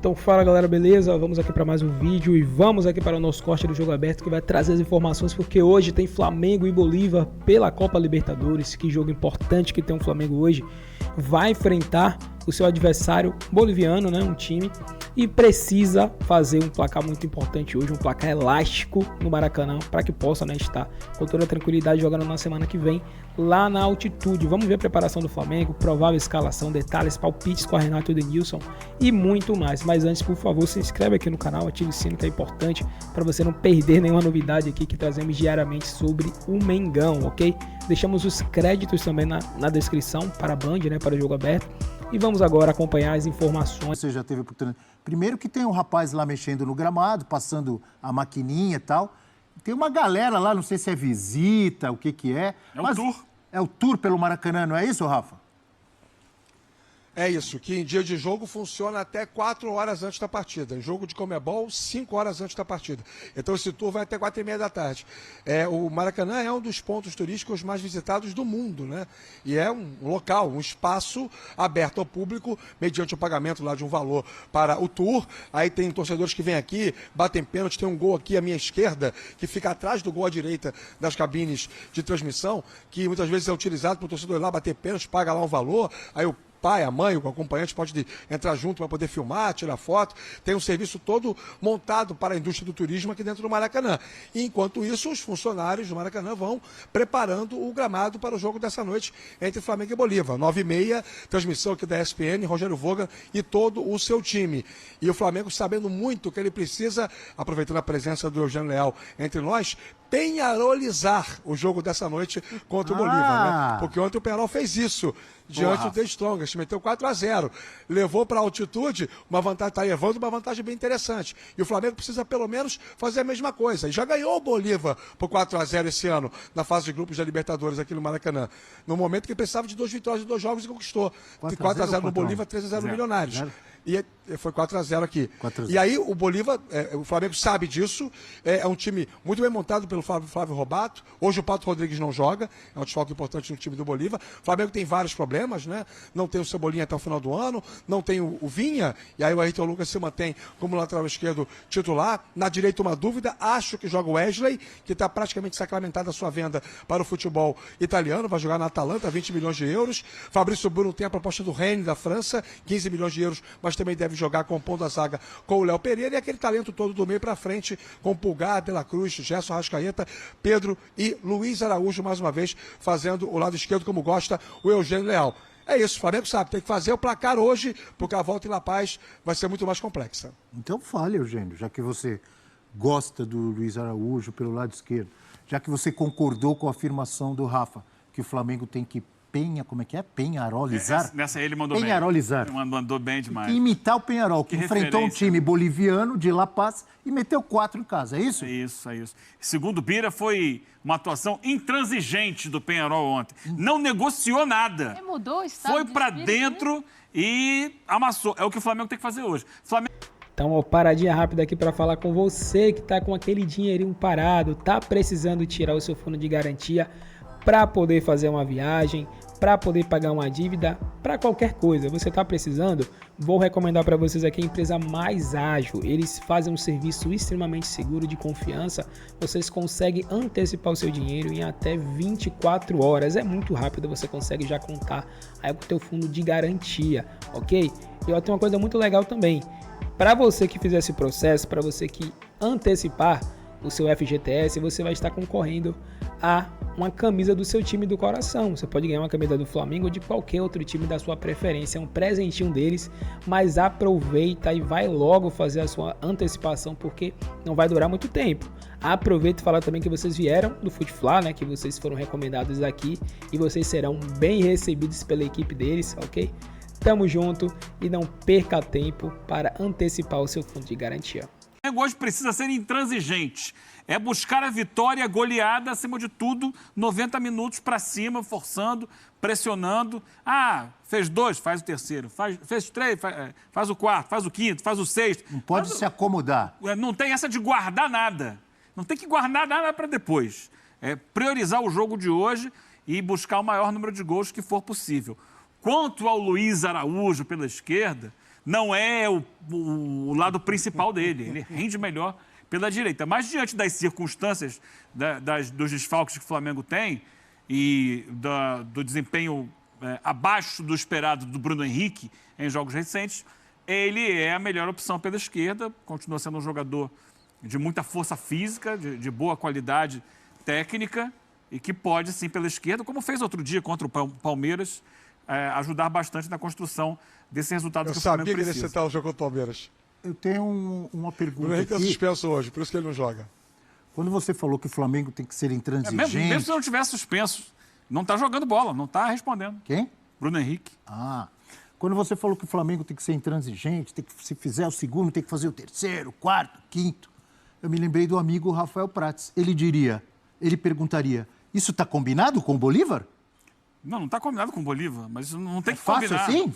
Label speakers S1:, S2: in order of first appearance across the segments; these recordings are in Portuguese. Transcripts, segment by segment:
S1: Então fala galera, beleza? Vamos aqui para mais um vídeo e vamos aqui para o nosso corte do Jogo Aberto que vai trazer as informações, porque hoje tem Flamengo e Bolívar pela Copa Libertadores. Que jogo importante que tem o Flamengo hoje. Vai enfrentar o seu adversário boliviano, né? Um time, e precisa fazer um placar muito importante hoje, um placar elástico no Maracanã, para que possa, né, estar com toda a tranquilidade jogando na semana que vem lá na altitude. Vamos ver a preparação do Flamengo, provável escalação, detalhes, palpites com a Renato e o Denilson e muito mais. Mas antes, por favor, se inscreve aqui no canal, ative o sino que é importante para você não perder nenhuma novidade aqui que trazemos diariamente sobre o Mengão, ok? Deixamos os créditos também na descrição para a Band, né, para o Jogo Aberto. E vamos agora acompanhar as informações.
S2: Você já teve oportunidade. Primeiro que tem um rapaz lá mexendo no gramado, passando a maquininha e tal. Tem uma galera lá, não sei se é visita, o que é.
S3: É o tour.
S2: É o tour pelo Maracanã, não é isso, Rafa?
S4: É isso, que em dia de jogo funciona até 4 horas antes da partida. Em jogo de Comebol, 5 horas antes da partida. Então esse tour vai até 4h30 da tarde. O Maracanã é um dos pontos turísticos mais visitados do mundo, né? E é um local, um espaço aberto ao público, mediante o pagamento lá de um valor para o tour. Aí tem torcedores que vêm aqui, batem pênalti, tem um gol aqui à minha esquerda, que fica atrás do gol à direita das cabines de transmissão, que muitas vezes é utilizado para o torcedor ir lá bater pênalti, paga lá um valor, aí o pai, a mãe, o acompanhante pode entrar junto para poder filmar, tirar foto. Tem um serviço todo montado para a indústria do turismo aqui dentro do Maracanã. E, enquanto isso, os funcionários do Maracanã vão preparando o gramado para o jogo dessa noite entre Flamengo e Bolívar. 9h30, transmissão aqui da ESPN, Rogério Vogan e todo o seu time. E o Flamengo sabendo muito que ele precisa, aproveitando a presença do Eugênio Leal entre nós, penharolizar o jogo dessa noite contra o Bolívar, né? Porque ontem o Penharol fez isso diante do The Strongest, meteu 4-0, levou para a altitude, uma vantagem, está levando uma vantagem bem interessante. E o Flamengo precisa pelo menos fazer a mesma coisa. E já ganhou o Bolívar por 4-0 esse ano, na fase de grupos da Libertadores aqui no Maracanã. No momento que precisava de 2 vitórias de 2 jogos e conquistou. 4-0 no Bolívar, 3-0 no Milionários. E foi 4-0 aqui. 4-0. E aí o Bolívar, o Flamengo sabe disso, é um time muito bem montado pelo Flávio Robato. Hoje o Pato Rodrigues não joga, é um desfalque importante no time do Bolívar. O Flamengo tem vários problemas, né? Não tem o Cebolinha até o final do ano, não tem o Vinha, e aí o Ayrton Lucas se mantém como lateral esquerdo titular. Na direita uma dúvida, acho que joga o Wesley, que está praticamente sacramentada a sua venda para o futebol italiano, vai jogar na Atalanta, 20 milhões de euros. Fabrício Bruno tem a proposta do Rennes da França, 15 milhões de euros, mas também deve jogar compondo a zaga com o Léo Pereira e aquele talento todo do meio para frente com Pulgar, De La Cruz, Gerson Arrascaeta, Pedro e Luiz Araújo, mais uma vez fazendo o lado esquerdo como gosta o Eugênio Leal. É isso, o Flamengo sabe, tem que fazer o placar hoje, porque a volta em La Paz vai ser muito mais complexa.
S2: Então fale, Eugênio, já que você gosta do Luiz Araújo pelo lado esquerdo, já que você concordou com a afirmação do Rafa, que o Flamengo tem que penharolizar?
S3: Nessa ele mandou
S2: penharolizar.
S3: bem. Mandou bem demais.
S2: Imitar o Penharol, que enfrentou um time boliviano de La Paz e meteu 4 em casa, é isso?
S3: É isso. Segundo o Bira, foi uma atuação intransigente do Penharol ontem. Não negociou nada.
S5: Mudou o estado
S3: foi para dentro e amassou. É o que o Flamengo tem que fazer hoje.
S1: Então, ó, paradinha rápida aqui para falar com você que tá com aquele dinheirinho parado, tá precisando tirar o seu fundo de garantia para poder fazer uma viagem, para poder pagar uma dívida, para qualquer coisa. Você está precisando? Vou recomendar para vocês aqui a empresa Mais Ágil. Eles fazem um serviço extremamente seguro, de confiança. Vocês conseguem antecipar o seu dinheiro em até 24 horas. É muito rápido, você consegue já contar aí com o teu fundo de garantia, ok? E ó, tem uma coisa muito legal também. Para você que fizer esse processo, para você que antecipar o seu FGTS, você vai estar concorrendo a uma camisa do seu time do coração. Você pode ganhar uma camisa do Flamengo ou de qualquer outro time da sua preferência. É um presentinho deles, mas aproveita e vai logo fazer a sua antecipação, porque não vai durar muito tempo. Aproveita e fala também que vocês vieram do Futefla, né? Que vocês foram recomendados aqui e vocês serão bem recebidos pela equipe deles, ok? Tamo junto e não perca tempo para antecipar o seu fundo de garantia.
S3: O Flamengo hoje precisa ser intransigente. É buscar a vitória goleada, acima de tudo, 90 minutos para cima, forçando, pressionando. Fez 2, faz o terceiro. Fez 3, faz o quarto, faz o quinto, faz o sexto.
S2: Não pode se acomodar.
S3: Não tem essa de guardar nada. Não tem que guardar nada para depois. É priorizar o jogo de hoje e buscar o maior número de gols que for possível. Quanto ao Luiz Araújo pela esquerda, não é o lado principal dele. Ele rende melhor pela direita. Mas diante das circunstâncias, dos desfalques que o Flamengo tem e do desempenho abaixo do esperado do Bruno Henrique em jogos recentes, ele é a melhor opção pela esquerda, continua sendo um jogador de muita força física, de boa qualidade técnica e que pode, sim, pela esquerda, como fez outro dia contra o Palmeiras, ajudar bastante na construção desse resultado que o Flamengo precisa.
S4: Eu sabia que ele ia citar o jogo contra o Palmeiras.
S2: Eu tenho uma
S4: O
S2: pergunta
S4: Henrique está
S2: aqui.
S4: suspenso hoje, por isso que ele não joga.
S2: Quando você falou que o Flamengo tem que ser intransigente...
S3: Mesmo se não tivesse suspenso, não está jogando bola, não está respondendo.
S2: Quem?
S3: Bruno Henrique.
S2: Quando você falou que o Flamengo tem que ser intransigente, tem que, se fizer o segundo, tem que fazer o terceiro, quarto, quinto, eu me lembrei do amigo Rafael Prats. Ele perguntaria, isso está combinado com o Bolívar?
S3: Não está combinado com o Bolívar, mas não tem que
S2: Fácil
S3: combinar.
S2: assim?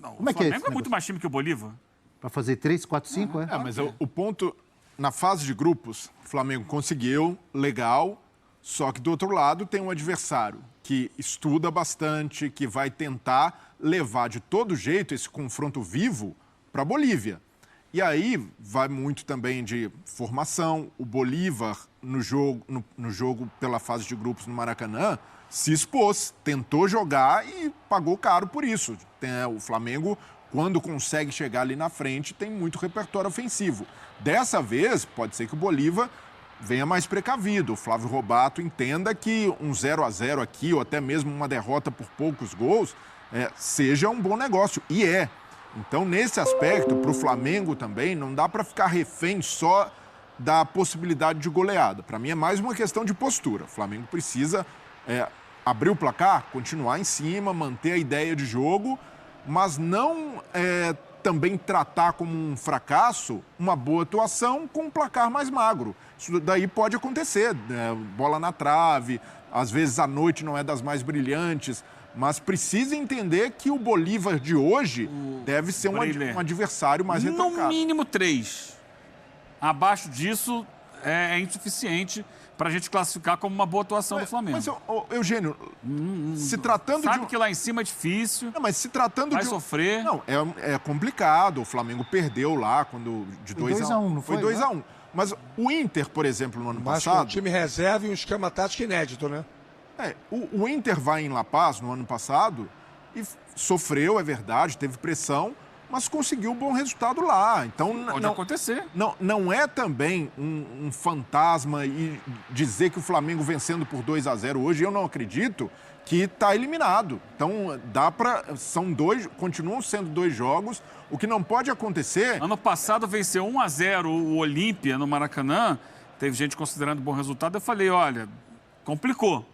S3: Não,
S2: Como é
S3: o
S2: que é
S3: Flamengo
S2: esse
S3: é muito mais time que o Bolívar.
S2: Para fazer 3, 4, 5, é?
S5: Mas o ponto, na fase de grupos, o Flamengo conseguiu, legal, só que do outro lado tem um adversário que estuda bastante, que vai tentar levar de todo jeito esse confronto vivo para a Bolívia. E aí vai muito também de formação. O Bolívar, no jogo pela fase de grupos no Maracanã, se expôs, tentou jogar e pagou caro por isso. O Flamengo, quando consegue chegar ali na frente, tem muito repertório ofensivo. Dessa vez, pode ser que o Bolívar venha mais precavido. O Flávio Robato entenda que um 0-0 aqui, ou até mesmo uma derrota por poucos gols, seja um bom negócio. E é. Então, nesse aspecto, para o Flamengo também, não dá para ficar refém só da possibilidade de goleada. Para mim, é mais uma questão de postura. O Flamengo precisa abrir o placar, continuar em cima, manter a ideia de jogo, mas não também tratar como um fracasso uma boa atuação com um placar mais magro. Isso daí pode acontecer, bola na trave, às vezes a noite não é das mais brilhantes, mas precisa entender que o Bolívar de hoje deve ser um adversário mais retocado.
S3: No mínimo 3. Abaixo disso é insuficiente para a gente classificar como uma boa atuação do Flamengo.
S5: Mas, Eugênio, se tratando
S3: sabe que lá em cima é difícil.
S5: Não, mas se tratando
S3: vai sofrer.
S5: Não, é complicado. O Flamengo perdeu lá de 2-1.
S2: Não
S5: foi 2-1. Mas o Inter, por exemplo, no ano
S4: Mas
S5: passado...
S4: com o time reserva e um esquema tático inédito, né?
S5: O Inter vai em La Paz no ano passado e sofreu, é verdade, teve pressão, mas conseguiu um bom resultado lá. Então,
S3: pode acontecer.
S5: Não é também um fantasma e dizer que o Flamengo vencendo por 2-0 hoje, eu não acredito que está eliminado. Então, continuam sendo 2 jogos. O que não pode acontecer...
S3: Ano passado venceu 1-0 o Olímpia no Maracanã. Teve gente considerando bom resultado. Eu falei, olha, complicou.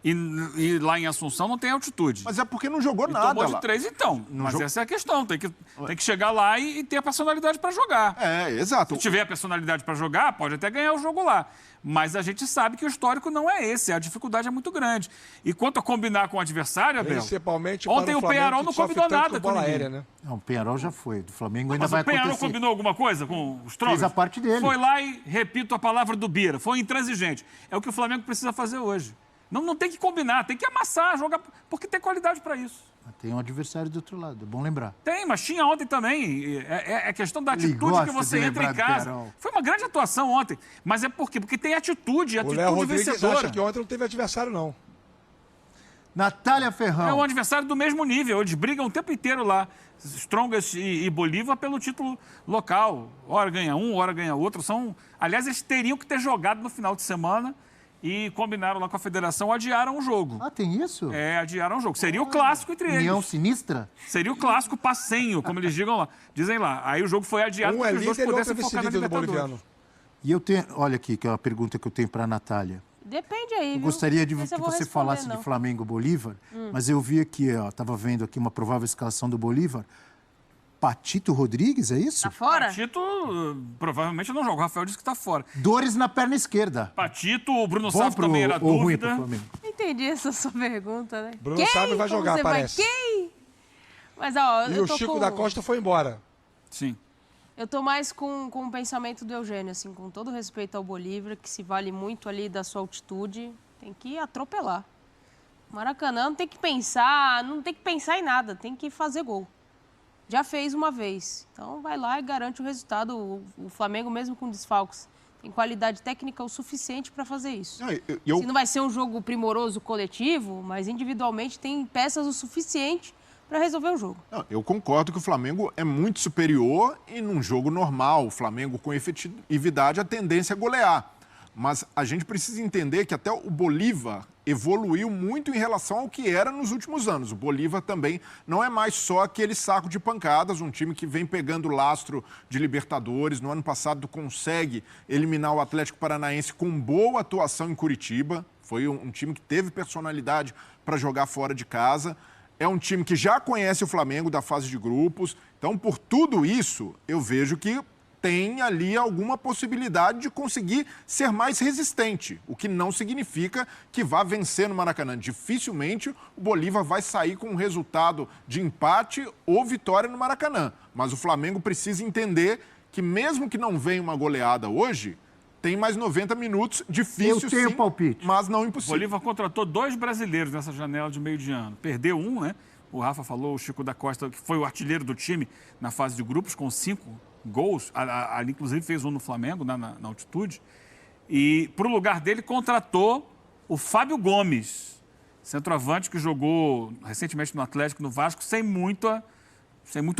S3: E lá em Assunção não tem altitude.
S5: Mas é porque não jogou nada
S3: tomou de
S5: lá.
S3: 3, então. Mas essa é a questão. Tem que chegar lá e ter a personalidade para jogar.
S5: Exato.
S3: Se tiver a personalidade para jogar, pode até ganhar o jogo lá. Mas a gente sabe que o histórico não é esse. A dificuldade é muito grande. E quanto a combinar com o adversário, Abel...
S4: Principalmente
S3: ontem o Penharol não combinou nada com ninguém.
S4: aérea, né?
S2: Não, o Penharol já foi. Do Flamengo ainda
S3: Mas
S2: vai
S3: o Penharol
S2: acontecer.
S3: combinou alguma coisa com os troncos?
S2: Fez a parte dele.
S3: Foi lá e, repito a palavra do Bira, foi intransigente. É o que o Flamengo precisa fazer hoje. Não tem que combinar, tem que amassar, jogar, porque tem qualidade para isso.
S2: Tem um adversário do outro lado, é bom lembrar.
S3: Tem, mas tinha ontem também. É questão da atitude que você entra em casa. Foi uma grande atuação ontem. Mas é porque tem atitude,
S4: O Léo Rodrigues
S3: vencedora.
S4: acha que ontem não teve adversário, não.
S2: Natália Ferrão.
S3: É um adversário do mesmo nível. Eles brigam o tempo inteiro lá. Strongest e Bolívar pelo título local. Hora ganha um, hora ganha outro. Aliás, eles teriam que ter jogado no final de semana e combinaram lá com a federação, adiaram o jogo.
S2: Tem isso?
S3: Adiaram o jogo. Seria o clássico entre eles.
S2: União sinistra?
S3: Seria o clássico passenho, como eles dizem lá. Aí o jogo foi adiado
S4: Um é
S3: para que os dois
S4: líder e outro é
S3: pudessem focar na
S4: vice-líder do
S3: Libertadores.
S4: boliviano.
S2: E eu tenho, olha aqui, que é uma pergunta que eu tenho para a Natália.
S6: Depende aí,
S2: Eu
S6: viu?
S2: gostaria de
S6: Não sei
S2: que
S6: se eu vou
S2: você
S6: responder,
S2: falasse
S6: não.
S2: de Flamengo Bolívar, mas eu vi aqui, estava vendo aqui uma provável escalação do Bolívar. Patito Rodrigues, é isso?
S6: Tá fora?
S3: Patito provavelmente não joga. O Rafael disse que está fora.
S2: Dores na perna esquerda.
S3: Patito, o Bruno
S2: Bom
S3: Sávio também era
S2: ou ruim
S3: dúvida.
S2: pro Flamengo?
S6: Não entendi essa sua pergunta, né?
S4: Bruno Sávio vai
S6: Como
S4: jogar,
S6: você
S4: parece.
S6: Quem? Mas, ó,
S4: E
S6: eu
S4: o
S6: tô
S4: Chico
S6: com...
S4: da Costa foi embora.
S3: Sim.
S6: Eu tô mais com o pensamento do Eugênio, assim, com todo respeito ao Bolívar, que se vale muito ali da sua altitude, tem que atropelar. Maracanã não tem que pensar em nada, tem que fazer gol. já fez uma vez. Então vai lá e garante o resultado. O Flamengo, mesmo com desfalques, tem qualidade técnica o suficiente para fazer isso. Se não vai ser um jogo primoroso coletivo, mas individualmente tem peças o suficiente para resolver o jogo.
S5: Não, eu concordo que o Flamengo é muito superior e num jogo normal, o Flamengo com efetividade, a tendência é golear. Mas a gente precisa entender que até o Bolívar evoluiu muito em relação ao que era nos últimos anos. O Bolívar também não é mais só aquele saco de pancadas, um time que vem pegando lastro de Libertadores. No ano passado consegue eliminar o Atlético Paranaense com boa atuação em Curitiba. Foi um time que teve personalidade para jogar fora de casa. É um time que já conhece o Flamengo da fase de grupos. Então, por tudo isso, eu vejo que tem ali alguma possibilidade de conseguir ser mais resistente, o que não significa que vá vencer no Maracanã. Dificilmente o Bolívar vai sair com um resultado de empate ou vitória no Maracanã. Mas o Flamengo precisa entender que mesmo que não venha uma goleada hoje, tem mais 90 minutos, difícil sim,
S2: palpite.
S5: mas não
S3: O
S5: impossível.
S3: Bolívar contratou 2 brasileiros nessa janela de meio de ano. Perdeu um, né? O Rafa falou, o Chico da Costa, que foi o artilheiro do time na fase de grupos, com 5 gols. Ali, inclusive, fez um no Flamengo, na altitude. E, para o lugar dele, contratou o Fábio Gomes, centroavante que jogou recentemente no Atlético, no Vasco, sem muito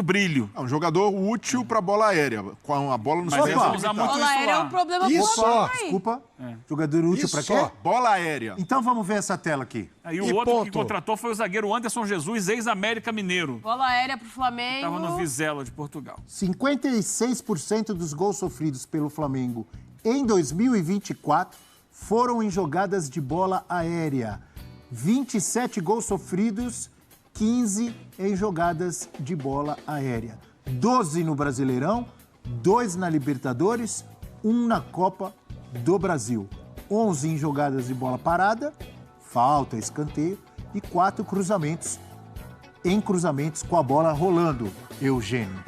S3: brilho.
S5: É um jogador útil para bola aérea, com a bola no
S3: Mas eles vão
S5: seu
S3: usar
S5: pé.
S3: muito
S6: Bola
S3: isso
S6: aérea é
S3: lá.
S6: um problema
S4: Isso,
S6: pro Flamengo aí.
S2: Desculpa. Jogador útil
S4: Isso
S2: para
S4: só.
S2: quê?
S5: Bola aérea.
S2: Então vamos ver essa tela aqui.
S3: Aí o
S4: E
S3: outro que
S4: ponto.
S3: contratou foi o zagueiro Anderson Jesus, ex-América Mineiro.
S6: Bola aérea pro Flamengo.
S3: Estava no Vizela de Portugal.
S2: 56% dos gols sofridos pelo Flamengo em 2024 foram em jogadas de bola aérea. 27 gols sofridos, 15 em jogadas de bola aérea. 12 no Brasileirão, 2 na Libertadores, 1 na Copa do Brasil. 11 em jogadas de bola parada, falta, escanteio, e 4 cruzamentos em cruzamentos com a bola rolando, Eugênio.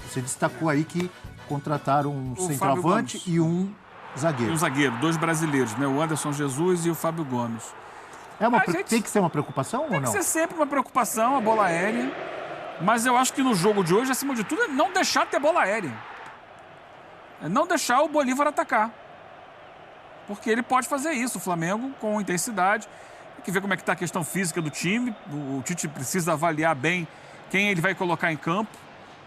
S2: Você destacou aí que contrataram um
S3: Fábio
S2: centroavante
S3: Gomes.
S2: e um
S3: E
S2: zagueiro.
S3: um zagueiro, 2 brasileiros, né? O Anderson Jesus e o Fábio Gomes.
S2: Tem que ser uma preocupação ou
S3: Tem
S2: não?
S3: que ser sempre uma preocupação, a bola aérea. Mas eu acho que no jogo de hoje, acima de tudo, é não deixar de ter bola aérea. É não deixar o Bolívar atacar. Porque ele pode fazer isso, o Flamengo, com intensidade. Tem que ver como é que está a questão física do time. O Tite precisa avaliar bem quem ele vai colocar em campo.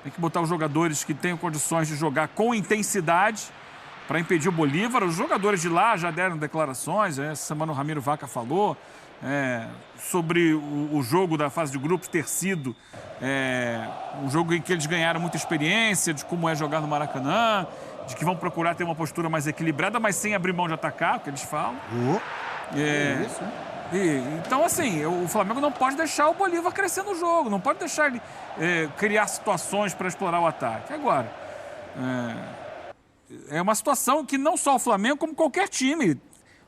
S3: Tem que botar os jogadores que tenham condições de jogar com intensidade para impedir o Bolívar. Os jogadores de lá já deram declarações. Essa semana o Ramiro Vaca falou sobre o jogo da fase de grupos ter sido um jogo em que eles ganharam muita experiência de como é jogar no Maracanã, de que vão procurar ter uma postura mais equilibrada, mas sem abrir mão de atacar, o que eles falam.
S2: Isso, né?
S3: Então, assim, o Flamengo não pode deixar o Bolívar crescer no jogo, não pode deixar ele criar situações para explorar o ataque. Agora, é uma situação que não só o Flamengo, como qualquer time,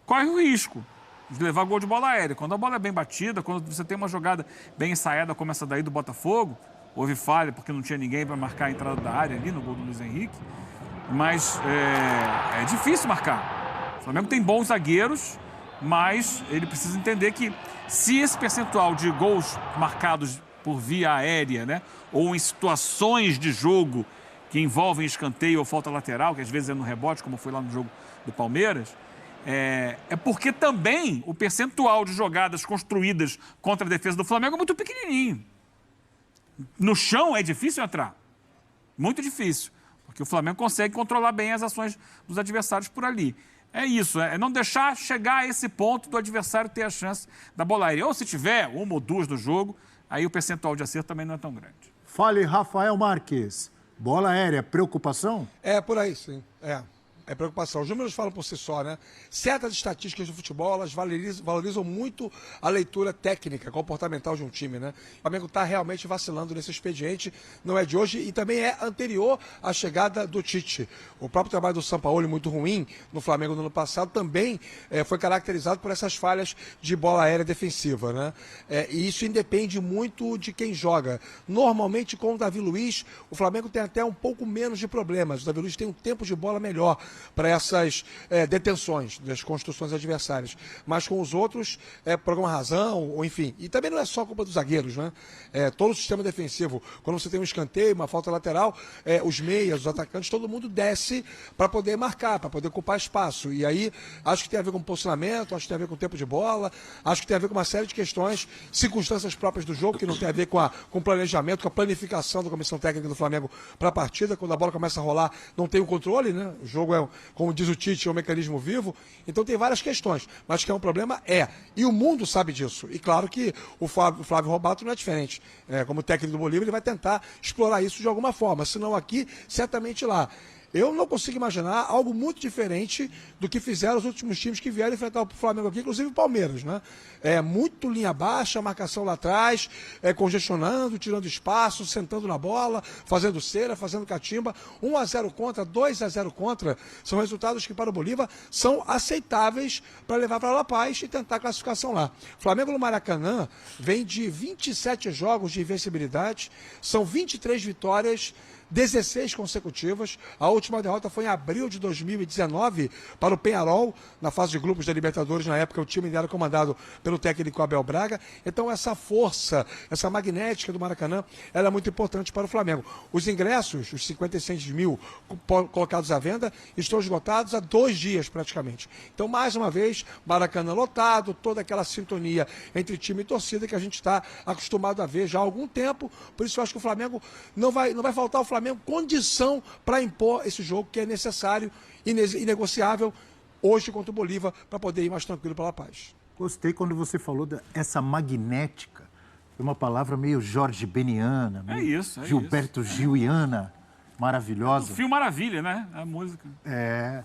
S3: corre o risco de levar gol de bola aérea. Quando a bola é bem batida, quando você tem uma jogada bem ensaiada como essa daí do Botafogo, houve falha porque não tinha ninguém para marcar a entrada da área ali no gol do Luiz Henrique, mas é difícil marcar. O Flamengo tem bons zagueiros, mas ele precisa entender que se esse percentual de gols marcados por via aérea, né, ou em situações de jogo que envolvem escanteio ou falta lateral, que às vezes é no rebote, como foi lá no jogo do Palmeiras, é porque também o percentual de jogadas construídas contra a defesa do Flamengo é muito pequenininho. No chão é difícil entrar. Muito difícil. Porque o Flamengo consegue controlar bem as ações dos adversários por ali. É isso, é não deixar chegar a esse ponto do adversário ter a chance da bola aérea. Ou se tiver uma ou duas no jogo, aí o percentual de acerto também não é tão grande.
S2: Fale, Rafael Marques. Bola aérea, preocupação?
S4: É por aí, sim. É preocupação. Os números falam por si só, né? Certas estatísticas do futebol, elas valorizam muito a leitura técnica, comportamental de um time, né? O Flamengo está realmente vacilando nesse expediente, não é de hoje e também é anterior à chegada do Tite. O próprio trabalho do Sampaoli, muito ruim no Flamengo no ano passado, também foi caracterizado por essas falhas de bola aérea defensiva, né? E isso independe muito de quem joga. Normalmente, com o Davi Luiz, o Flamengo tem até um pouco menos de problemas. O Davi Luiz tem um tempo de bola melhor. para essas detenções das construções adversárias. Mas com os outros, por alguma razão, ou enfim. E também não é só culpa dos zagueiros, né? Todo o sistema defensivo, quando você tem um escanteio, uma falta lateral, os meias, os atacantes, todo mundo desce para poder marcar, para poder ocupar espaço. E aí, acho que tem a ver com posicionamento, acho que tem a ver com tempo de bola, acho que tem a ver com uma série de questões, circunstâncias próprias do jogo, que não tem a ver com o planejamento, com a planificação da comissão técnica do Flamengo para a partida. Quando a bola começa a rolar, não tem o controle, né? O jogo como diz o Tite, é um mecanismo vivo. Então tem várias questões. Mas que é um problema, E o mundo sabe disso. E claro que o Flávio Robato não é diferente. Como técnico do Bolívar, ele vai tentar explorar isso de alguma forma. Se não aqui, certamente lá. Eu não consigo imaginar algo muito diferente do que fizeram os últimos times que vieram enfrentar o Flamengo aqui, inclusive o Palmeiras, né? Muito linha baixa, marcação lá atrás, congestionando, tirando espaço, sentando na bola, fazendo cera, fazendo catimba. 1-0 contra, 2-0 contra, são resultados que para o Bolívar são aceitáveis para levar para La Paz e tentar a classificação lá. Flamengo no Maracanã vem de 27 jogos de invencibilidade, são 23 vitórias, 16 consecutivas. A última derrota foi em abril de 2019 para o Peñarol, na fase de grupos da Libertadores. Na época, o time era comandado pelo técnico Abel Braga. Então, essa força, essa magnética do Maracanã, ela é muito importante para o Flamengo. Os ingressos, os 56 mil colocados à venda, estão esgotados há 2 dias praticamente. Então, mais uma vez, Maracanã lotado, toda aquela sintonia entre time e torcida que a gente está acostumado a ver já há algum tempo. Por isso, eu acho que o Flamengo não vai faltar ao Flamengo condição para impor esse jogo que é necessário e inegociável hoje contra o Bolívar para poder ir mais tranquilo para La Paz.
S2: Gostei quando você falou dessa magnética. Foi uma palavra meio Jorge Beniana, meio Gilberto Giliana, maravilhosa.
S3: Fio Maravilha, né? A música.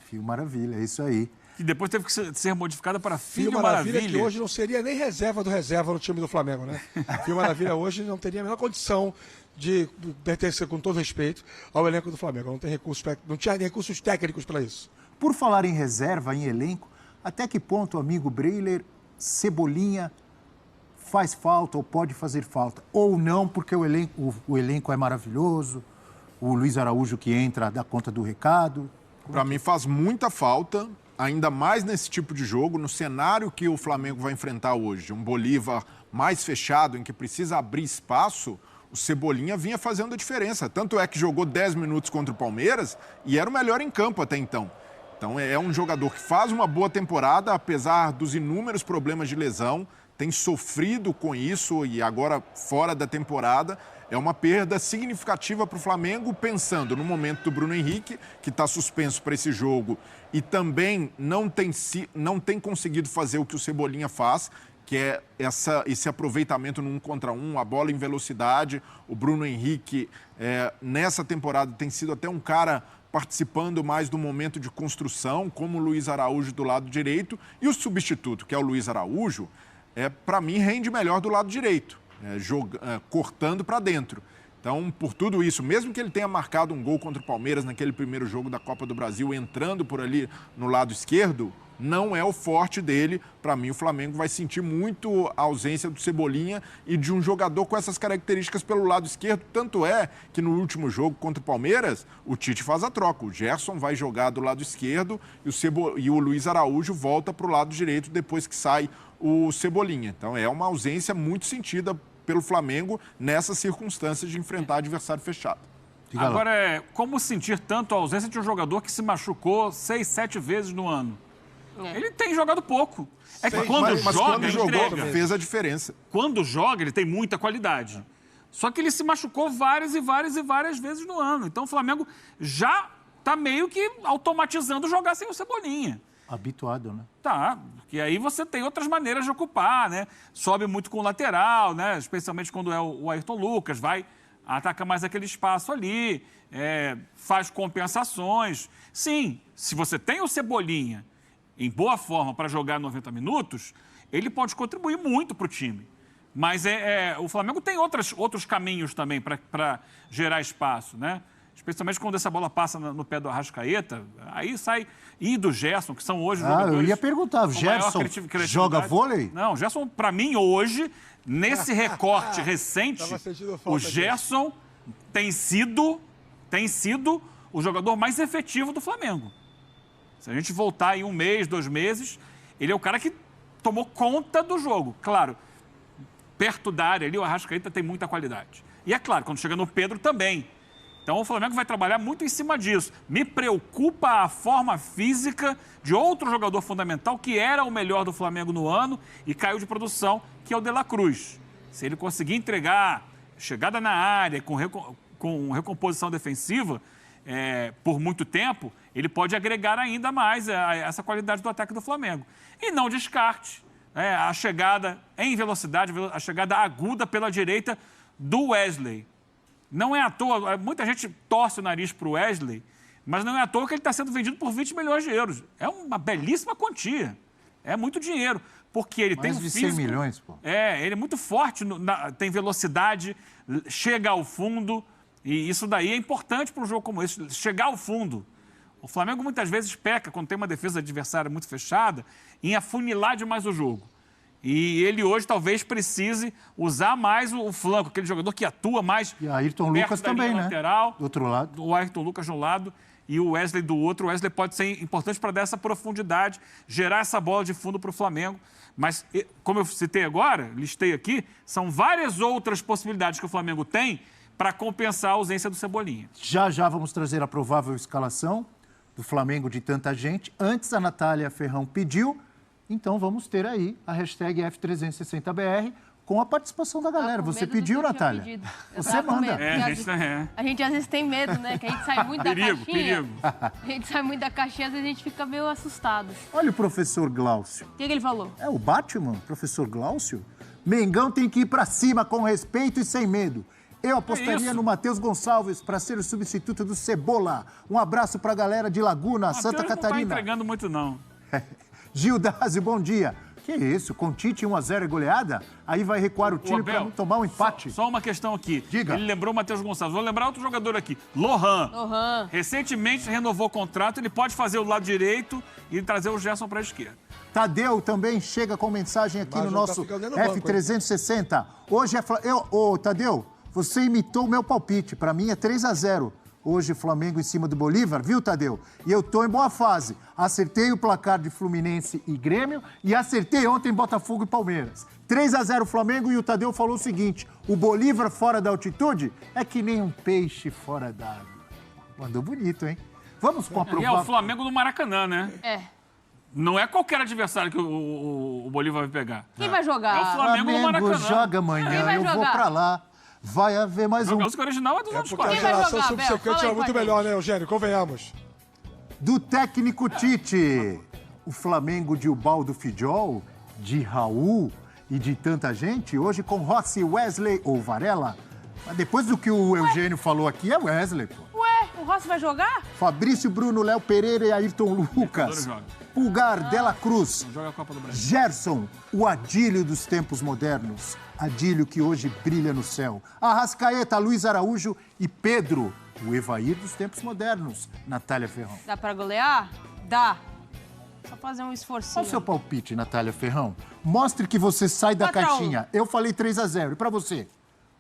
S2: Fio Maravilha, é isso aí.
S3: E depois teve que ser modificada para Fio
S4: Maravilha,
S3: Maravilha.
S4: Que hoje não seria nem reserva do reserva no time do Flamengo, né? Fio Maravilha hoje não teria a menor condição de pertencer, com todo respeito, ao elenco do Flamengo. Não tinha recursos técnicos para isso.
S2: Por falar em reserva, em elenco, até que ponto, amigo Breiler, Cebolinha faz falta ou pode fazer falta? Ou não, porque o elenco é maravilhoso, o Luiz Araújo que entra dá conta do recado?
S5: Para mim faz muita falta, ainda mais nesse tipo de jogo, no cenário que o Flamengo vai enfrentar hoje. Um Bolívar mais fechado, em que precisa abrir espaço. O Cebolinha vinha fazendo a diferença. Tanto é que jogou 10 minutos contra o Palmeiras e era o melhor em campo até então. Então é um jogador que faz uma boa temporada, apesar dos inúmeros problemas de lesão, tem sofrido com isso e agora fora da temporada. É uma perda significativa para o Flamengo, pensando no momento do Bruno Henrique, que está suspenso para esse jogo e também não tem conseguido fazer o que o Cebolinha faz, que é esse aproveitamento no 1 contra 1, a bola em velocidade. O Bruno Henrique, nessa temporada, tem sido até um cara participando mais do momento de construção, como o Luiz Araújo do lado direito. E o substituto, que é o Luiz Araújo, para mim, rende melhor do lado direito, cortando para dentro. Então, por tudo isso, mesmo que ele tenha marcado um gol contra o Palmeiras naquele primeiro jogo da Copa do Brasil, entrando por ali no lado esquerdo, não é o forte dele. Para mim, o Flamengo vai sentir muito a ausência do Cebolinha e de um jogador com essas características pelo lado esquerdo. Tanto é que no último jogo contra o Palmeiras, o Tite faz a troca. O Gerson vai jogar do lado esquerdo e o Luiz Araújo volta para o lado direito depois que sai o Cebolinha. Então, é uma ausência muito sentida pelo Flamengo nessas circunstâncias de enfrentar adversário fechado.
S3: Agora, como sentir tanto a ausência de um jogador que se machucou 6, 7 vezes no ano? Ele tem jogado pouco. Que quando joga,
S5: fez a diferença.
S3: Quando joga, ele tem muita qualidade. Só que ele se machucou várias e várias vezes no ano. Então o Flamengo já está meio que automatizando jogar sem o Cebolinha.
S2: Habituado, né?
S3: Tá, porque aí você tem outras maneiras de ocupar, né? Sobe muito com o lateral, né? Especialmente quando é o Ayrton Lucas, vai atacar mais aquele espaço ali, faz compensações. Sim, se você tem o Cebolinha em boa forma para jogar 90 minutos, ele pode contribuir muito para o time. Mas o Flamengo tem outros caminhos também para gerar espaço, né? Especialmente quando essa bola passa no pé do Arrascaeta, aí sai... E do Gerson, que são hoje jogadores...
S2: eu ia perguntar, o Gerson joga vôlei?
S3: Não, o Gerson, para mim, hoje, nesse recorte recente, o Gerson tem sido o jogador mais efetivo do Flamengo. Se a gente voltar em 1 mês, 2 meses, ele é o cara que tomou conta do jogo. Claro, perto da área ali, o Arrascaeta tem muita qualidade. E é claro, quando chega no Pedro também. Então o Flamengo vai trabalhar muito em cima disso. Me preocupa a forma física de outro jogador fundamental que era o melhor do Flamengo no ano e caiu de produção, que é o De La Cruz. Se ele conseguir entregar chegada na área com recomposição defensiva por muito tempo, ele pode agregar ainda mais essa qualidade do ataque do Flamengo. E não descarte a chegada em velocidade, a chegada aguda pela direita do Wesley. Não é à toa, muita gente torce o nariz para o Wesley, mas não é à toa que ele está sendo vendido por 20 milhões de euros. É uma belíssima quantia. É muito dinheiro. Porque ele tem um físico...
S2: Mais de 100 milhões, pô.
S3: Ele é muito forte, tem velocidade, chega ao fundo. E isso daí é importante para um jogo como esse, chegar ao fundo. O Flamengo muitas vezes peca, quando tem uma defesa adversária muito fechada, em afunilar demais o jogo. E ele hoje talvez precise usar mais o flanco, aquele jogador que atua mais.
S2: E Ayrton Lucas também, né?
S3: Lateral,
S2: do outro lado.
S3: O Ayrton Lucas de um lado e o Wesley do outro. O Wesley pode ser importante para dar essa profundidade, gerar essa bola de fundo para o Flamengo. Mas, como eu citei agora, listei aqui, são várias outras possibilidades que o Flamengo tem para compensar a ausência do Cebolinha.
S2: Já vamos trazer a provável escalação do Flamengo de tanta gente. Antes, a Natália Ferrão pediu. Então, vamos ter aí a hashtag F360BR com a participação da galera. Você pediu, Natália? Você manda.
S6: A gente às vezes tem medo, né? Que a gente sai muito da caixinha.
S3: Perigo.
S6: A gente sai muito da caixinha, às vezes a gente fica meio assustado.
S2: Olha o professor Glaucio.
S6: O que ele falou?
S2: É o Batman, professor Glaucio? Mengão tem que ir pra cima com respeito e sem medo. Eu apostaria no Matheus Gonçalves para ser o substituto do Cebola. Um abraço pra galera de Laguna, Santa Catarina.
S3: Não tá entregando muito, não.
S2: Gil Dazi, bom dia. Que isso? Com Tite 1-0 e goleada? Aí vai recuar o time para não tomar um empate.
S3: Só uma questão aqui.
S2: Diga.
S3: Ele lembrou o Matheus Gonçalves. Vou lembrar outro jogador aqui. Lohan. Recentemente renovou o contrato. Ele pode fazer o lado direito e trazer o Gerson para a esquerda.
S2: Tadeu também chega com mensagem aqui no nosso F360. Hoje é... Tadeu, você imitou o meu palpite. Para mim é 3-0. Hoje, Flamengo em cima do Bolívar, viu, Tadeu? E eu tô em boa fase. Acertei o placar de Fluminense e Grêmio e acertei ontem Botafogo e Palmeiras. 3-0 Flamengo e o Tadeu falou o seguinte, o Bolívar fora da altitude é que nem um peixe fora d'água. Mandou bonito, hein? Vamos com a provável...
S3: E é o Flamengo no Maracanã, né? Não é qualquer adversário que o Bolívar vai pegar.
S6: Quem vai jogar?
S3: É o Flamengo no Maracanã.
S2: Joga amanhã, eu vou pra lá. Vai haver mais um.
S3: A música original é dos anos 40.
S4: Porque a geração subsequente era muito melhor, né, Eugênio? Convenhamos.
S2: Do técnico Tite. O Flamengo de Ubaldo Fidjol, de Raul e de tanta gente, hoje com Rossi, Wesley ou Varela. Mas depois do que o Eugênio falou aqui, é Wesley, pô.
S6: Ué, o Rossi vai jogar?
S2: Fabrício, Bruno, Léo Pereira e Ayrton Lucas. Pulgar, Dela Cruz.
S3: Joga a Copa do Brasil.
S2: Gerson, o Adílio dos tempos modernos. Adílio que hoje brilha no céu. Arrascaeta, Luiz Araújo e Pedro, o Evair dos tempos modernos. Natália Ferrão.
S6: Dá pra golear? Dá. Só fazer um esforcinho.
S2: Qual o seu palpite, Natália Ferrão? Mostre que você sai da caixinha. Eu falei 3-0. E pra você?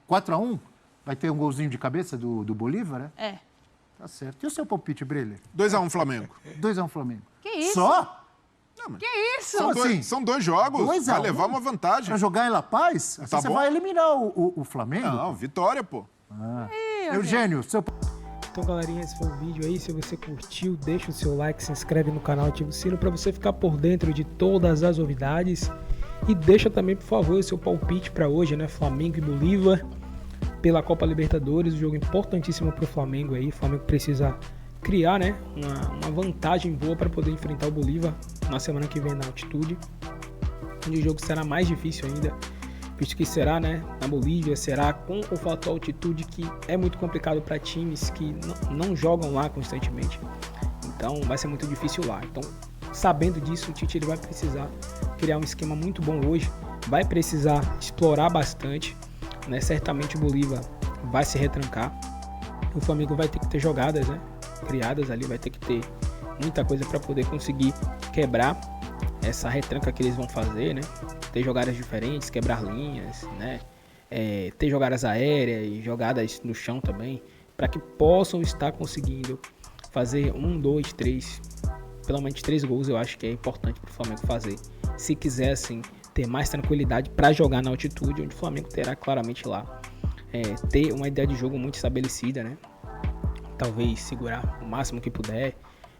S2: 4-1? Vai ter um golzinho de cabeça do Bolívar, né?
S6: É.
S2: Tá certo. E o seu palpite, Breler?
S5: 2-1 Flamengo.
S2: 2-1 Flamengo.
S6: Que isso?
S2: Só?
S6: Que isso?
S5: São dois jogos. Vai levar uma vantagem.
S2: Pra jogar em La Paz? Assim você vai eliminar o Flamengo?
S5: Não, vitória, pô.
S2: Eugênio, seu...
S1: Então, galerinha, esse foi o vídeo aí. Se você curtiu, deixa o seu like, se inscreve no canal, ativa o sino para você ficar por dentro de todas as novidades. E deixa também, por favor, o seu palpite para hoje, né? Flamengo e Bolívar pela Copa Libertadores. Um jogo importantíssimo para o Flamengo aí. O Flamengo precisa criar, né, uma vantagem boa para poder enfrentar o Bolívar na semana que vem na altitude, onde o jogo será mais difícil ainda, visto que será, né, na Bolívia, será com o fator altitude, que é muito complicado para times que não jogam lá constantemente. Então vai ser muito difícil lá. Então, sabendo disso, o Tite ele vai precisar criar um esquema muito bom hoje, vai precisar explorar bastante, né? Certamente o Bolívar vai se retrancar, o Flamengo vai ter que ter jogadas, né, criadas ali, vai ter que ter muita coisa para poder conseguir quebrar essa retranca que eles vão fazer, né? Ter jogadas diferentes, quebrar linhas, né? Ter jogadas aéreas e jogadas no chão também, para que possam estar conseguindo fazer 1, 2, 3 pelo menos 3 gols eu acho que é importante para o Flamengo fazer. Se quiser, assim, ter mais tranquilidade para jogar na altitude, onde o Flamengo terá claramente lá ter uma ideia de jogo muito estabelecida, né? Talvez segurar o máximo que puder,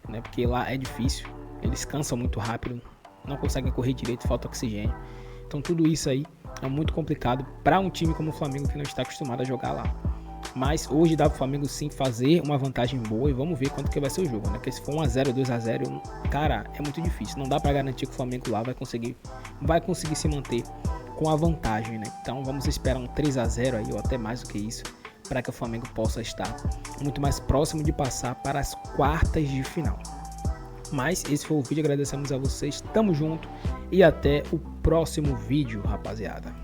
S1: né? Porque lá é difícil, eles cansam muito rápido, não conseguem correr direito, falta oxigênio. Então tudo isso aí é muito complicado para um time como o Flamengo que não está acostumado a jogar lá. Mas hoje dá para o Flamengo sim fazer uma vantagem boa e vamos ver quanto que vai ser o jogo, né? Porque se for 1-0, 2-0, cara, é muito difícil. Não dá para garantir que o Flamengo lá vai conseguir se manter com a vantagem, né? Então vamos esperar um 3-0 aí ou até mais do que isso, para que o Flamengo possa estar muito mais próximo de passar para as quartas de final. Mas esse foi o vídeo, agradecemos a vocês, tamo junto e até o próximo vídeo, rapaziada.